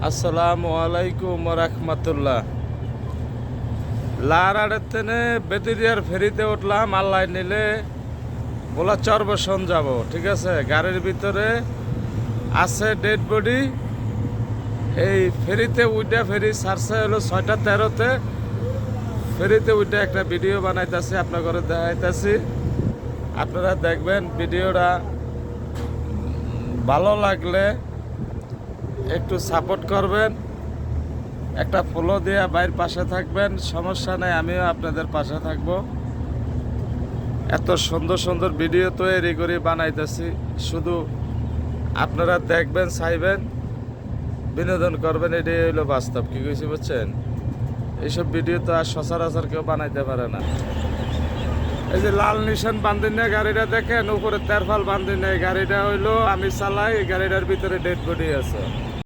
আসসালামু আলাইকুম রহমতুল্লাহ। লারাড়ের তেনে বেতুরিয়ার ফেরিতে উঠলাম। আল্লাহ নিলে বলা চরবসন যাব, ঠিক আছে। গাড়ির ভিতরে আছে ডেড বডি। এই ফেরিতে উইটা ফেরি সারছে হলো 6:13-তে। ফেরিতে উইটা একটা ভিডিও বানাইতেছি, আপনার ঘরে দেখাইতেছি। আপনারা দেখবেন ভিডিওটা। ভালো লাগলে একটু সাপোর্ট করবেন, একটা ফলো দিয়ে বাইরের পাশে থাকবেন। সমস্যা নেই, আমিও আপনাদের পাশে থাকব। এত সুন্দর সুন্দর ভিডিও তৈরি করে বানাইতেছি, শুধু আপনারা দেখবেন, চাইবেন, বিনোদন করবেন। এটাই হইলো বাস্তব। কি কইছি বুঝছেন? এইসব ভিডিও তো আর সচরাচর কেউ বানাইতে পারে না। এই যে লাল নিশান বান্ধি নিয়ে গাড়িটা দেখেন, উপরে তেরফাল বান্ধি নেই। গাড়িটা হইলো আমি চালাই, গাড়িটার ভিতরে ডেড বডি আছে।